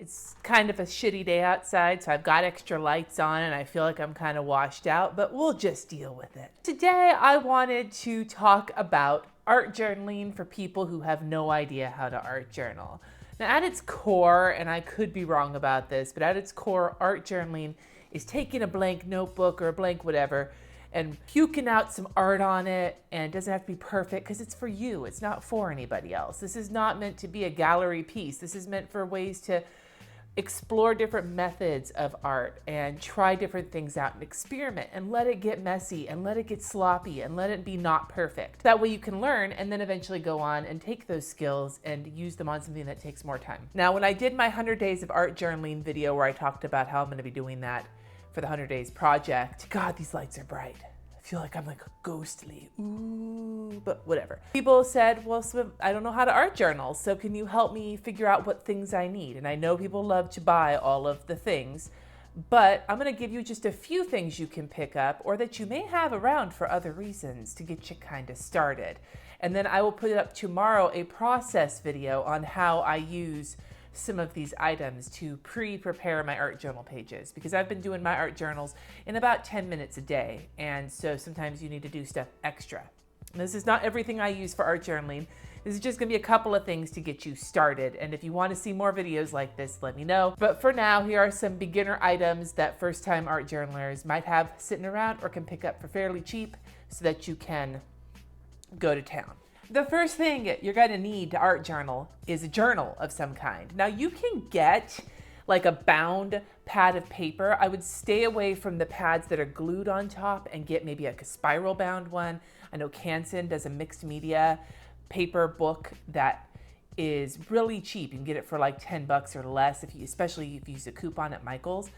It's kind of a shitty day outside, so I've got extra lights on and I feel like I'm kind of washed out, but we'll just deal with it. Today, I wanted to talk about art journaling for people who have no idea how to art journal. Now, at its core, and I could be wrong about this, but at its core, art journaling is taking a blank notebook or a blank whatever and puking out some art on it, and it doesn't have to be perfect because it's for you. It's not for anybody else. This is not meant to be a gallery piece. This is meant for ways to explore different methods of art and try different things out and experiment and let it get messy and let it get sloppy and let it be not perfect. That way you can learn and then eventually go on and take those skills and use them on something that takes more time. Now, when I did my 100 days of art journaling video where I talked about how I'm going to be doing that for the 100 days project, God, these lights are bright. I feel like I'm like ghostly, ooh, but whatever. People said, well, I don't know how to art journal, so can you help me figure out what things I need? And I know people love to buy all of the things, but I'm gonna give you just a few things you can pick up or that you may have around for other reasons to get you kind of started. And then I will put up tomorrow a process video on how I use some of these items to pre-prepare my art journal pages, because I've been doing my art journals in about 10 minutes a day, and so sometimes you need to do stuff extra. And this is not everything I use for art journaling. This is just gonna be a couple of things to get you started, and if you want to see more videos like this, let me know. But for now, here are some beginner items that first-time art journalers might have sitting around or can pick up for fairly cheap so that you can go to town. The first thing you're going to need to art journal is a journal of some kind. Now, you can get like a bound pad of paper. I would stay away from the pads that are glued on top and get maybe like a spiral bound one. I know Canson does a mixed media paper book that is really cheap. You can get it for like 10 bucks or less, especially if you use a coupon at Michael's.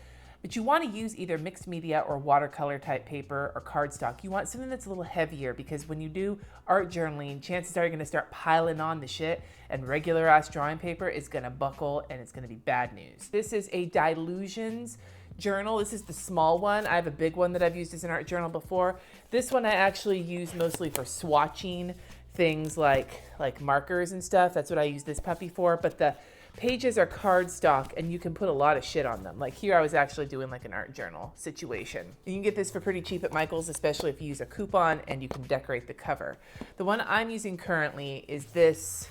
But you want to use either mixed media or watercolor type paper or cardstock. You want something that's a little heavier, because when you do art journaling, chances are you're going to start piling on the shit, and regular ass drawing paper is going to buckle and it's going to be bad news. This is a Dylusions journal. This is the small one. I have a big one that I've used as an art journal before. This one I actually use mostly for swatching things like markers and stuff. That's what I use this puppy for. But the pages are cardstock and you can put a lot of shit on them. Like here I was actually doing like an art journal situation. You can get this for pretty cheap at Michael's, especially if you use a coupon, and you can decorate the cover. The one I'm using currently is this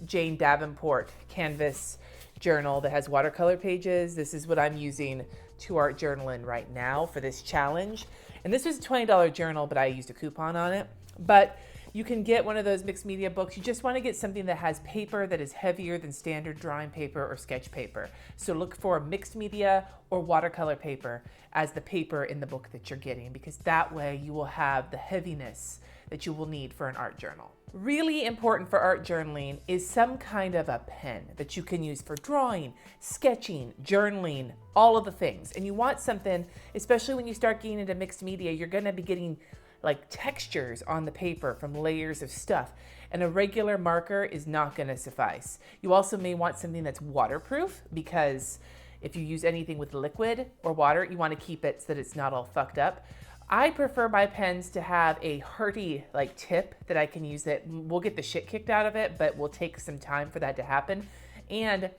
Jane Davenport canvas journal that has watercolor pages. This is what I'm using to art journal in right now for this challenge. And this was a $20 journal, but I used a coupon on it. But you can get one of those mixed media books. You just want to get something that has paper that is heavier than standard drawing paper or sketch paper. So look for mixed media or watercolor paper as the paper in the book that you're getting, because that way you will have the heaviness that you will need for an art journal. Really important for art journaling is some kind of a pen that you can use for drawing, sketching, journaling, all of the things. And you want something, especially when you start getting into mixed media, you're going to be getting like textures on the paper from layers of stuff, and a regular marker is not going to suffice. You also may want something that's waterproof, because if you use anything with liquid or water, you want to keep it so that it's not all fucked up. I prefer my pens to have a hearty like tip that I can use that will get the shit kicked out of it, but will take some time for that to happen, and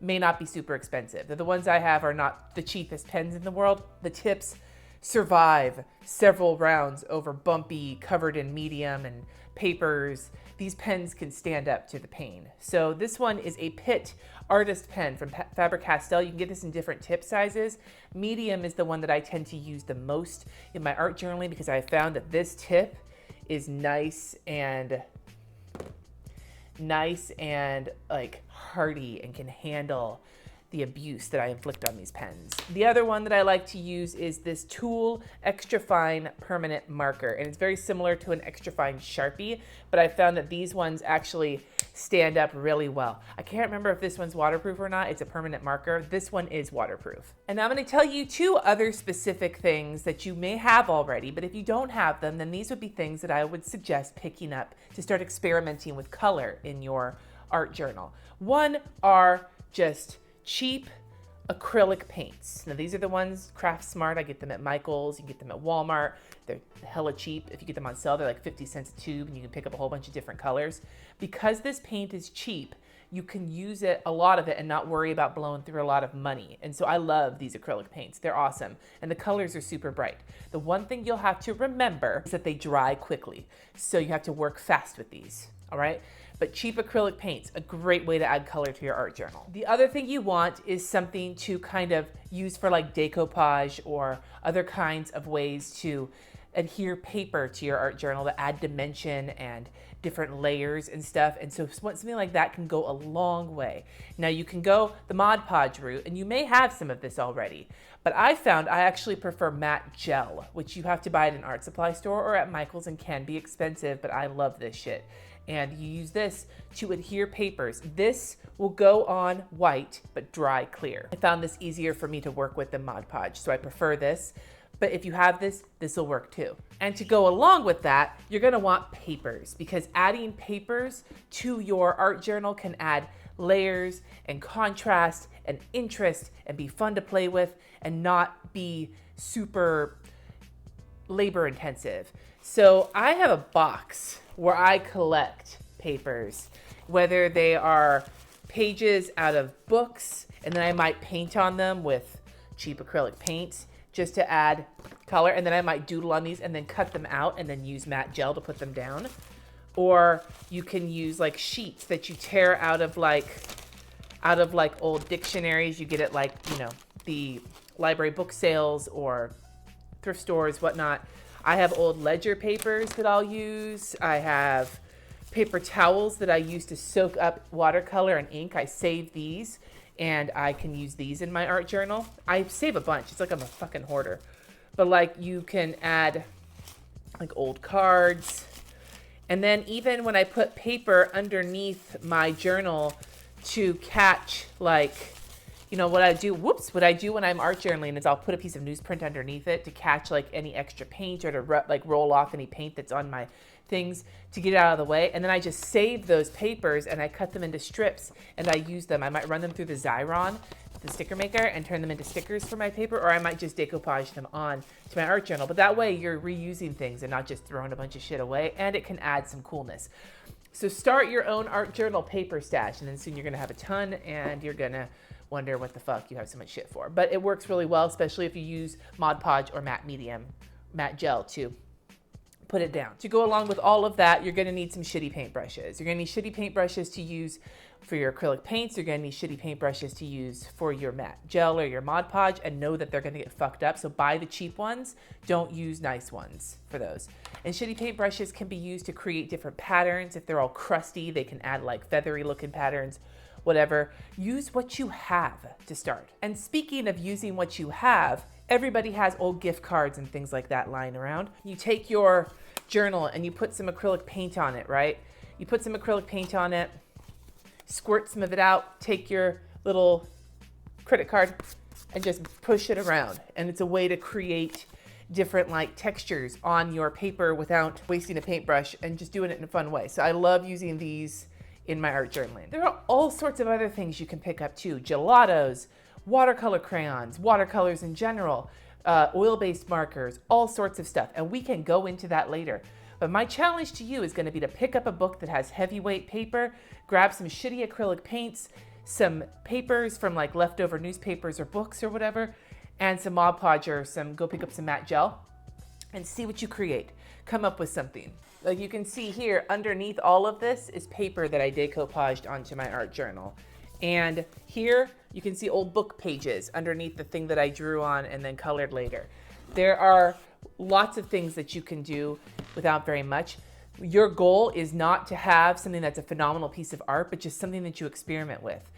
may not be super expensive. The ones I have are not the cheapest pens in the world. The tips survive several rounds over bumpy, covered in medium and papers. These pens can stand up to the pain. So this one is a Pitt artist pen from Faber-Castell. You can get this in different tip sizes. Medium is the one that I tend to use the most in my art journaling, because I found that this tip is nice and like hardy and can handle the abuse that I inflict on these pens. The other one that I like to use is this Tool Extra Fine Permanent Marker, and it's very similar to an Extra Fine Sharpie, but I found that these ones actually stand up really well. I can't remember if this one's waterproof or not. It's a permanent marker. This one is waterproof. And now I'm going to tell you two other specific things that you may have already, but if you don't have them, then these would be things that I would suggest picking up to start experimenting with color in your art journal. One are just cheap acrylic paints. Now these are the ones, Craft Smart, I get them at Michael's, you can get them at Walmart. They're hella cheap. If you get them on sale, they're like 50 cents a tube, and you can pick up a whole bunch of different colors. Because this paint is cheap, you can use it, a lot of it, and not worry about blowing through a lot of money. And so I love these acrylic paints. They're awesome. And the colors are super bright. The one thing you'll have to remember is that they dry quickly. So you have to work fast with these, all right? But cheap acrylic paints, a great way to add color to your art journal. The other thing you want is something to kind of use for like decoupage or other kinds of ways to adhere paper to your art journal to add dimension and different layers and stuff. And so something like that can go a long way. Now you can go the Mod Podge route, and you may have some of this already, but I found I actually prefer matte gel, which you have to buy at an art supply store or at Michael's and can be expensive, but I love this shit. And you use this to adhere papers. This will go on white, but dry clear. I found this easier for me to work with than Mod Podge, so I prefer this. But if you have this, this will work too. And to go along with that, you're gonna want papers, because adding papers to your art journal can add layers and contrast and interest and be fun to play with and not be super labor intensive. So I have a box where I collect papers, whether they are pages out of books, and then I might paint on them with cheap acrylic paints just to add color, and then I might doodle on these and then cut them out and then use matte gel to put them down. Or you can use like sheets that you tear out of like old dictionaries. You get it like, you know, the library book sales or thrift stores, whatnot. I have old ledger papers that I'll use. I have paper towels that I use to soak up watercolor and ink. I save these, and I can use these in my art journal. I save a bunch. It's like I'm a fucking hoarder. But like you can add like old cards. And then even when I put paper underneath my journal to catch, like, you know, what I do when I'm art journaling is I'll put a piece of newsprint underneath it to catch like any extra paint or to like roll off any paint that's on my things to get it out of the way. And then I just save those papers and I cut them into strips and I use them. I might run them through the Xyron, the sticker maker, and turn them into stickers for my paper, or I might just decoupage them on to my art journal. But that way you're reusing things and not just throwing a bunch of shit away, and it can add some coolness. So start your own art journal paper stash, and then soon you're gonna have a ton and you're gonna wonder what the fuck you have so much shit for. But it works really well, especially if you use Mod Podge or matte gel to put it down. To go along with all of that, you're gonna need some shitty paintbrushes. You're gonna need shitty paintbrushes to use for your acrylic paints. You're gonna need shitty paintbrushes to use for your matte gel or your Mod Podge, and know that they're gonna get fucked up. So buy the cheap ones, don't use nice ones for those. And shitty paintbrushes can be used to create different patterns. If they're all crusty, they can add like feathery looking patterns, whatever. Use what you have to start. And speaking of using what you have, everybody has old gift cards and things like that lying around. You take your journal and you put some acrylic paint on it, right? You put some acrylic paint on it, squirt some of it out, take your little credit card and just push it around. And it's a way to create different like textures on your paper without wasting a paintbrush and just doing it in a fun way. So I love using these in my art journaling. There are all sorts of other things you can pick up too. Gelatos, watercolor crayons, watercolors in general, oil-based markers, all sorts of stuff. And we can go into that later. But my challenge to you is gonna be to pick up a book that has heavyweight paper, grab some shitty acrylic paints, some papers from like leftover newspapers or books or whatever, and some Mod Podge or go pick up some matte gel and see what you create. Come up with something. Like you can see here, underneath all of this is paper that I decoupaged onto my art journal. And here you can see old book pages underneath the thing that I drew on and then colored later. There are lots of things that you can do without very much. Your goal is not to have something that's a phenomenal piece of art, but just something that you experiment with.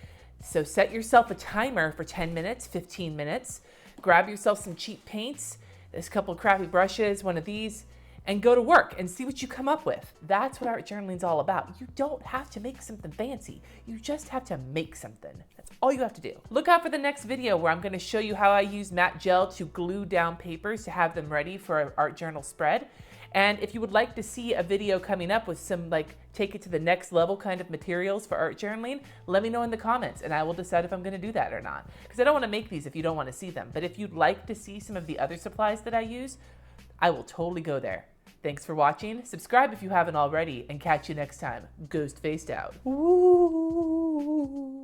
So set yourself a timer for 10 minutes, 15 minutes, grab yourself some cheap paints, this couple of crappy brushes, one of these, and go to work and see what you come up with. That's what art journaling is all about. You don't have to make something fancy. You just have to make something. That's all you have to do. Look out for the next video where I'm gonna show you how I use matte gel to glue down papers to have them ready for an art journal spread. And if you would like to see a video coming up with some like take it to the next level kind of materials for art journaling, let me know in the comments and I will decide if I'm gonna do that or not. Because I don't wanna make these if you don't wanna see them. But if you'd like to see some of the other supplies that I use, I will totally go there. Thanks for watching. Subscribe if you haven't already, and catch you next time. Ghost faced out. Ooh.